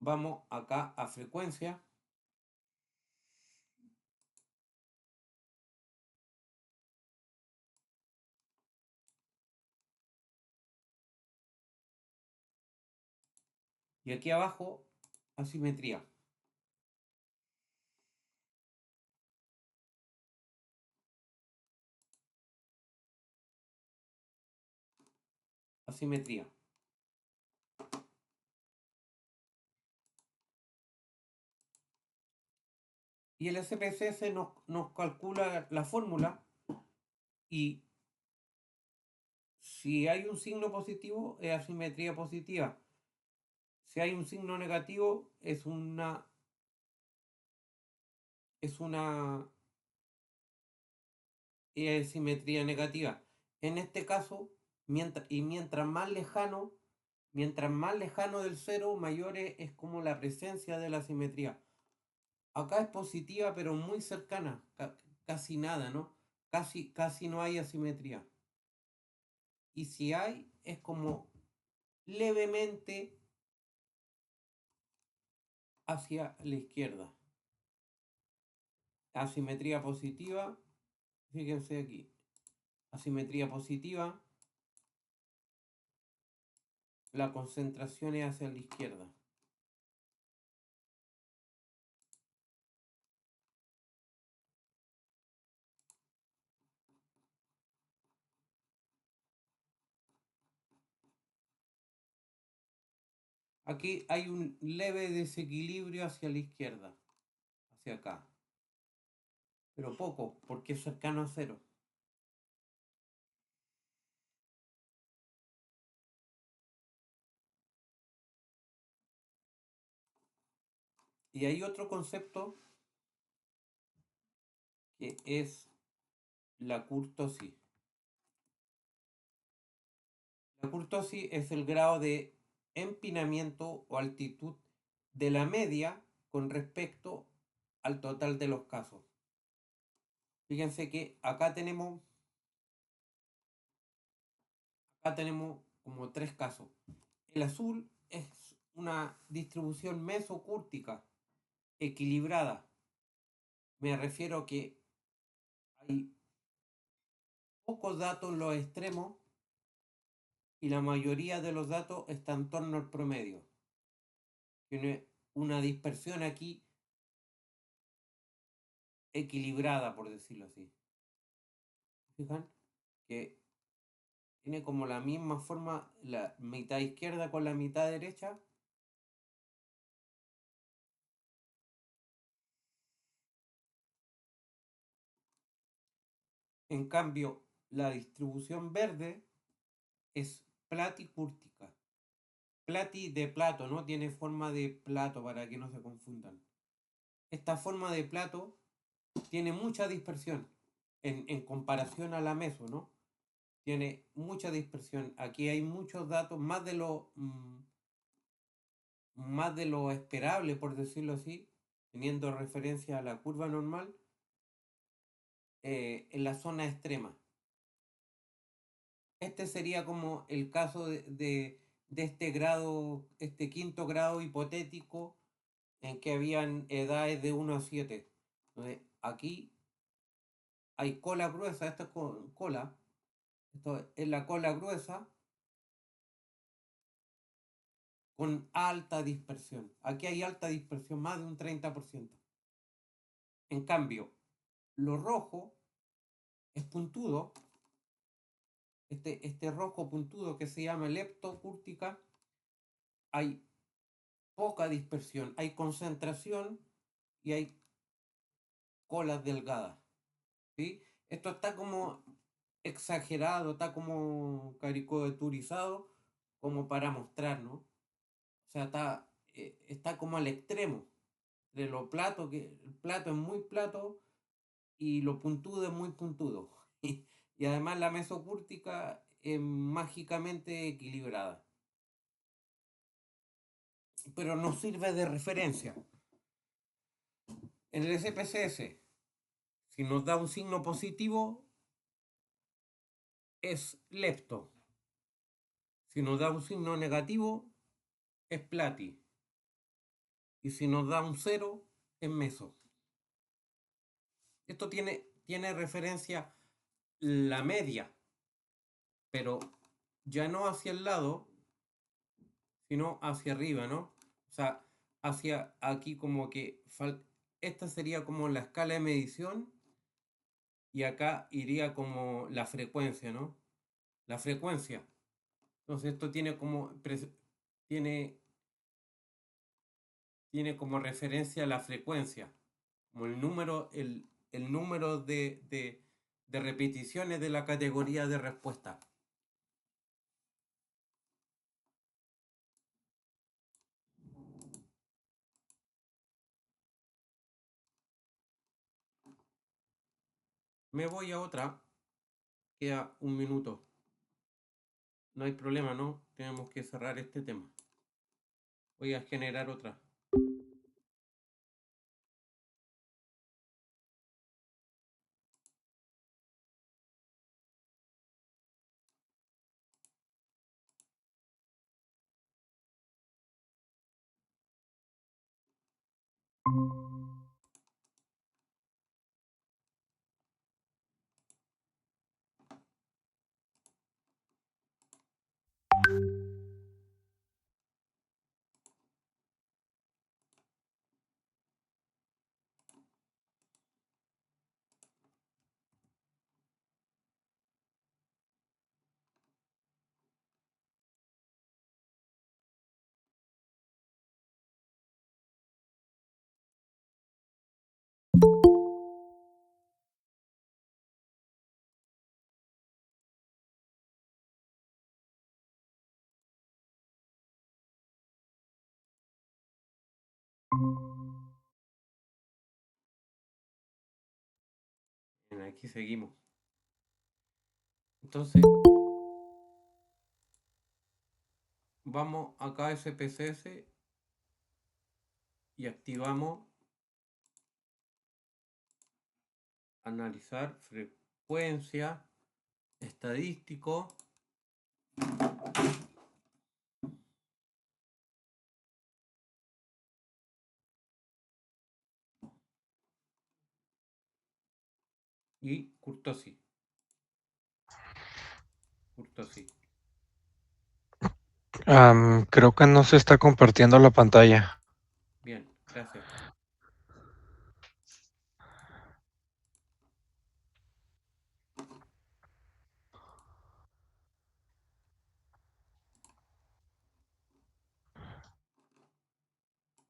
Vamos acá a frecuencia. Y aquí abajo, asimetría. Asimetría. Y el SPSS nos calcula la fórmula, y si hay un signo positivo es asimetría positiva. Si hay un signo negativo es una simetría negativa. En este caso, mientras más lejano del cero, mayor es como la presencia de la simetría. Acá es positiva, pero muy cercana, casi nada, ¿no? Casi no hay asimetría. Y si hay, es como levemente hacia la izquierda. Asimetría positiva, fíjense aquí. Asimetría positiva, la concentración es hacia la izquierda. Aquí hay un leve desequilibrio hacia la izquierda, hacia acá. Pero poco, porque es cercano a cero. Y hay otro concepto que es la kurtosis. La kurtosis es el grado de empinamiento o altitud de la media con respecto al total de los casos. Fíjense que acá tenemos como 3 casos. El azul es una distribución mesocúrtica equilibrada. Me refiero que hay pocos datos en los extremos y la mayoría de los datos está en torno al promedio. Tiene una dispersión aquí equilibrada, por decirlo así. ¿Fijan? Que tiene como la misma forma la mitad izquierda con la mitad derecha. En cambio, la distribución verde es platicúrtica. Plati de plato, ¿no? Tiene forma de plato para que no se confundan. Esta forma de plato tiene mucha dispersión en comparación a la meso, ¿no? Tiene mucha dispersión. Aquí hay muchos datos, más de lo esperable, por decirlo así, teniendo referencia a la curva normal, en la zona extrema. Este sería como el caso de este grado, este quinto grado hipotético en que habían edades de 1 a 7. Entonces, aquí hay cola gruesa, esto es cola, esto es la cola gruesa con alta dispersión. Aquí hay alta dispersión, más de un 30%. En cambio, lo rojo es puntudo, este rojo puntudo que se llama leptocúrtica, hay poca dispersión, hay concentración y hay colas delgadas. ¿Sí? Esto está como exagerado, está como caricaturizado como para mostrar, ¿no? O sea, está como al extremo de lo plato, que el plato es muy plato y lo puntudo es muy puntudo. Y además la mesocúrtica es mágicamente equilibrada. Pero nos sirve de referencia. En el SPSS, si nos da un signo positivo, es lepto. Si nos da un signo negativo, es plati. Y si nos da un 0, es meso. Esto tiene referencia la media, pero ya no hacia el lado, sino hacia arriba, ¿no? O sea, hacia aquí como que esta sería como la escala de medición y acá iría como la frecuencia, ¿no? La frecuencia. Entonces esto tiene, tiene como referencia la frecuencia, como el número de repeticiones de la categoría de respuesta. Me voy a otra. Queda un minuto. No hay problema, ¿no? Tenemos que cerrar este tema. Voy a generar otra. aquí seguimos. Entonces, vamos acá a SPSS y activamos analizar frecuencia, estadístico. Y Kurtosi. Creo que no se está compartiendo la pantalla. Bien, gracias.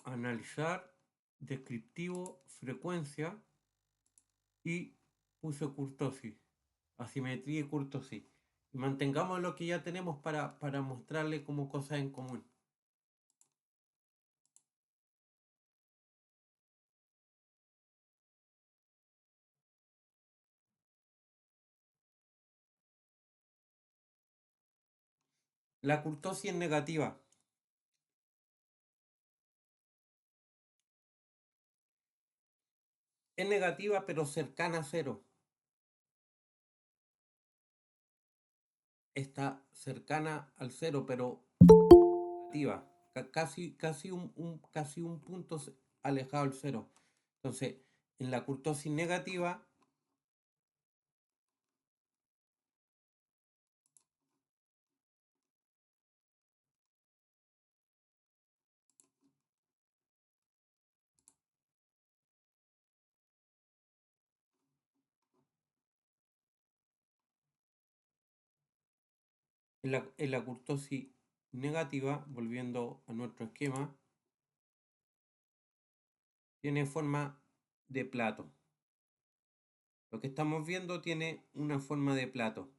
Analizar, descriptivo, frecuencia y puse kurtosis, asimetría y kurtosis. Y mantengamos lo que ya tenemos para mostrarle como cosas en común. La kurtosis es negativa. Es negativa pero cercana a cero. Está cercana al cero pero negativa. Casi un punto alejado del cero. Entonces, en la kurtosis negativa, en la kurtosis negativa, volviendo a nuestro esquema, tiene forma de plato. Lo que estamos viendo tiene una forma de plato.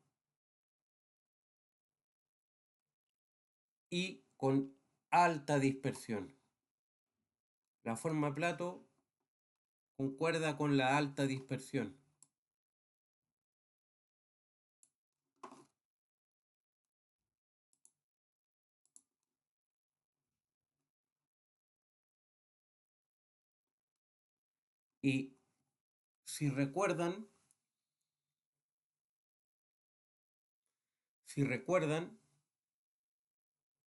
Y con alta dispersión. La forma plato concuerda con la alta dispersión. Y si recuerdan,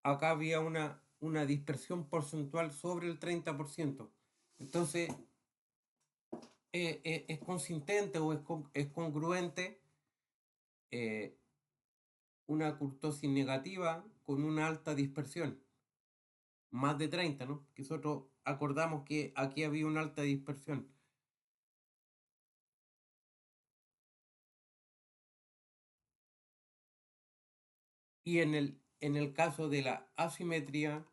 acá había una dispersión porcentual sobre el 30%. Entonces, es consistente o es congruente una kurtosis negativa con una alta dispersión. Más de 30, ¿no? Que nosotros acordamos que aquí había una alta dispersión. Y en el caso de la asimetría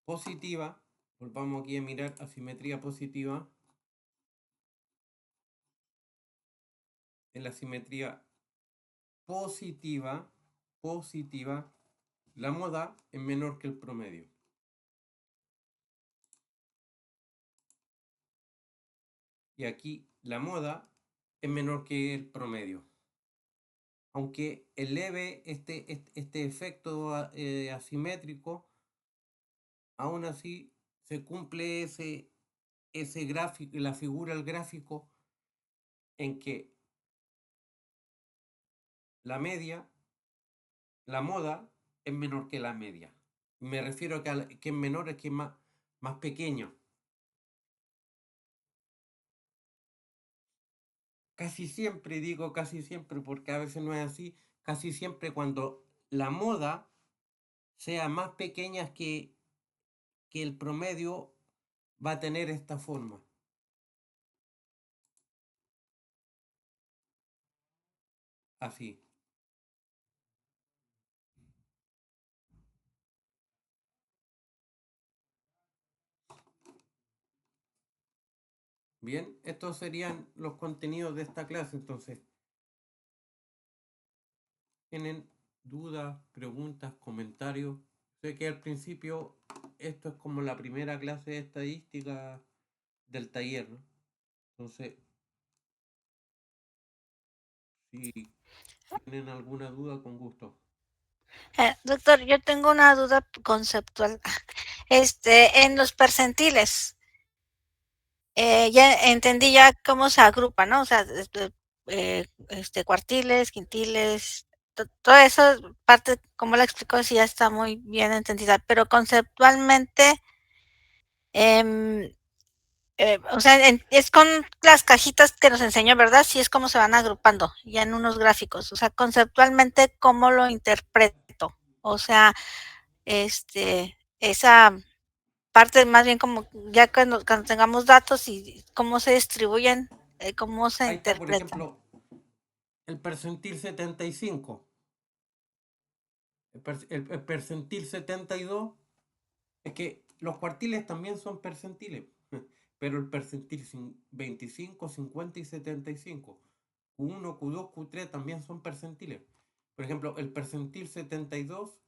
positiva, volvamos aquí a mirar asimetría positiva. En la asimetría positiva, la moda es menor que el promedio. Y aquí la moda es menor que el promedio. Aunque eleve este efecto asimétrico, aún así se cumple ese gráfico, la figura del gráfico en que la media, la moda es menor que la media. Me refiero a que es menor, es que es más pequeño. Casi siempre, digo casi siempre, porque a veces no es así, casi siempre cuando la moda sea más pequeña que el promedio va a tener esta forma. Así. Bien, estos serían los contenidos de esta clase. Entonces, ¿tienen dudas, preguntas, comentarios? Sé que al principio esto es como la primera clase de estadística del taller, ¿no? Entonces, Si tienen alguna duda, con gusto. Doctor, yo tengo una duda conceptual. En los percentiles, ya entendí ya cómo se agrupa, ¿no? O sea, cuartiles, quintiles, toda esa parte, como la explicó, sí ya está muy bien entendida, pero conceptualmente, em, o sea, es con las cajitas que nos enseñó, ¿verdad? Sí es como se van agrupando, ya en unos gráficos. O sea, conceptualmente, ¿cómo lo interpreto? O sea, esa parte más bien como ya cuando tengamos datos y cómo se distribuyen, cómo se Ahí está, por interpretan. ejemplo, el percentil 75. El percentil 72 es que los cuartiles también son percentiles, pero el percentil 25, 50 y 75, Q1, Q2, Q3 también son percentiles. Por ejemplo, el percentil 72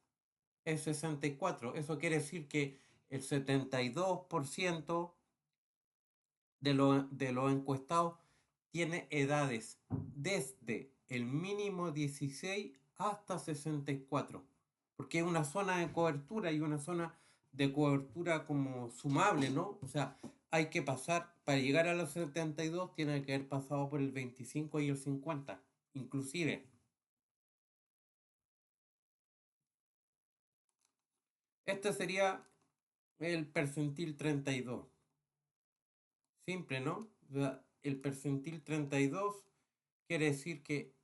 es 64. Eso quiere decir que el 72% de los encuestados tiene edades desde el mínimo 16 hasta 64, porque es una zona de cobertura y una zona de cobertura como sumable, ¿no? O sea, hay que pasar, para llegar a los 72, tiene que haber pasado por el 25 y el 50, inclusive. Este sería el percentil 32. Simple, ¿no? O sea, el percentil 32 quiere decir que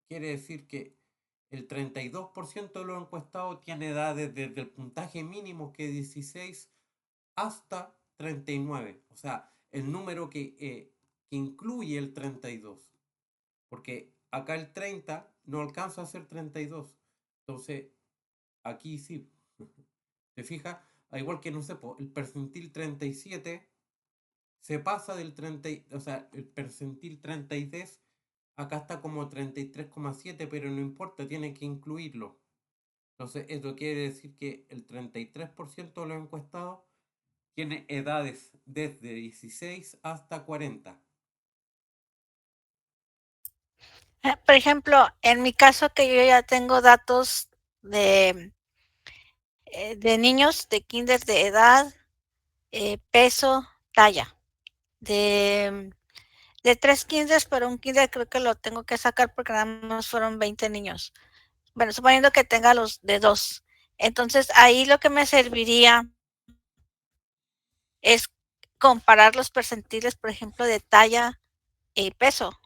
Quiere decir que el 32% de los encuestados tiene edades desde el puntaje mínimo, que es 16, hasta 39. O sea, el número que incluye el 32. Porque acá el 30 no alcanza a ser 32. Entonces, aquí sí. ¿Te fijas? Al igual que, no sé, el percentil 37 se pasa del 30, o sea, el percentil 33 acá está como 33,7, pero no importa, tiene que incluirlo. Entonces, eso quiere decir que el 33% de los encuestados tiene edades desde 16 hasta 40. Por ejemplo, en mi caso que yo ya tengo datos de, de niños de kinder de edad, peso, talla, de, de 3 kinders, pero un kinder creo que lo tengo que sacar porque nada más fueron 20 niños. Bueno, suponiendo que tenga los de 2. Entonces, ahí lo que me serviría es comparar los percentiles, por ejemplo, de talla y peso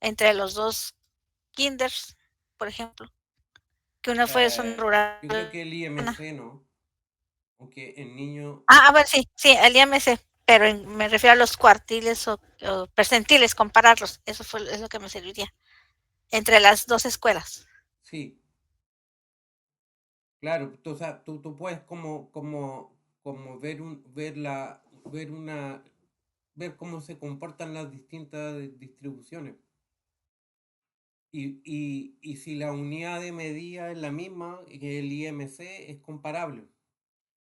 entre los dos kinders, por ejemplo, que uno fue zona rural. Yo creo que el IMC, ¿no? Aunque el niño, A ver, sí, sí, el IMC, pero me refiero a los cuartiles o percentiles, compararlos. Eso es lo que me serviría entre las dos escuelas. sí, claro, o sea, tú puedes como ver cómo se comportan las distintas distribuciones. Y si la unidad de medida es la misma que el IMC, es comparable.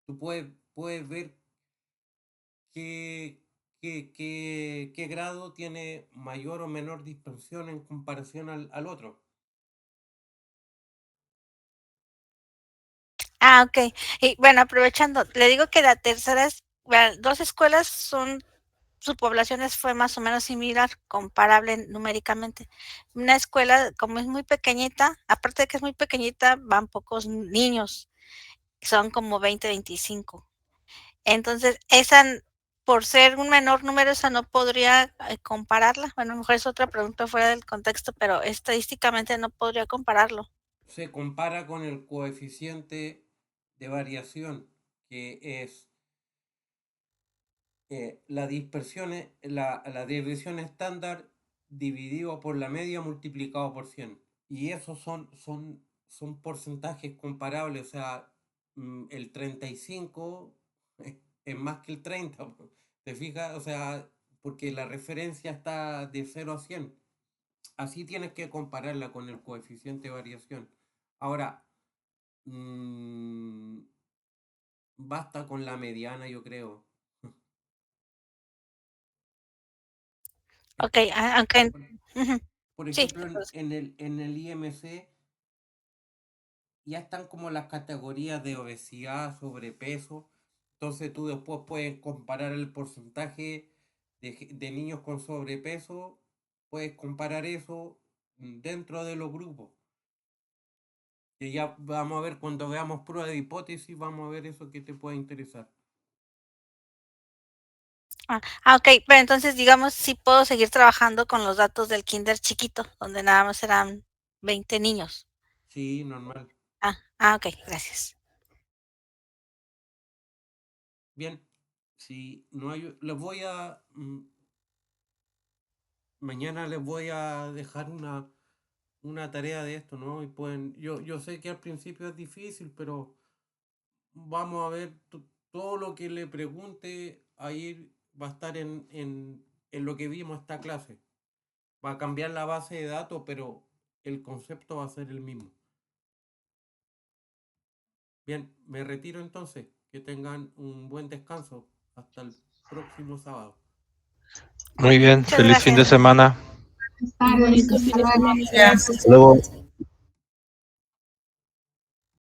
Tú puedes ver qué, qué grado tiene mayor o menor dispersión en comparación al otro. Ok. Y bueno, aprovechando, le digo que la tercera bueno, dos escuelas su población fue más o menos similar, comparable numéricamente. Una escuela, como es muy pequeñita, aparte de que es muy pequeñita, van pocos niños, son como 20, 25. Entonces, por ser un menor número, esa no podría compararla. Bueno, a lo mejor es otra pregunta fuera del contexto, pero estadísticamente no podría compararlo. Se compara con el coeficiente de variación, que es la desviación estándar dividido por la media multiplicado por 100. Y esos son porcentajes comparables, o sea, el 35 es más que el 30, ¿te fijas? O sea, porque la referencia está de 0 a 100. Así tienes que compararla con el coeficiente de variación. Ahora, mmm, basta con la mediana, yo creo. Ok, aunque... Por Sí, ejemplo, en el IMC ya están como las categorías de obesidad, sobrepeso. Entonces tú después puedes comparar el porcentaje de niños con sobrepeso, puedes comparar eso dentro de los grupos. Y ya vamos a ver cuando veamos prueba de hipótesis, vamos a ver eso que te puede interesar. ok, pero entonces digamos sí puedo seguir trabajando con los datos del kinder chiquito, donde nada más eran 20 niños. Sí, normal. Ok, gracias. Bien, si no hay, les voy a mañana les voy a dejar una tarea de esto, ¿no? Y pueden, yo sé que al principio es difícil, pero vamos a ver todo lo que le pregunte ahí va a estar en lo que vimos esta clase. Va a cambiar la base de datos, pero el concepto va a ser el mismo. Bien, me retiro entonces. Que tengan un buen descanso. Hasta el próximo sábado. Muy bien, Muchas feliz fin de gracias. semana. Bonito fin de semana. Hasta luego.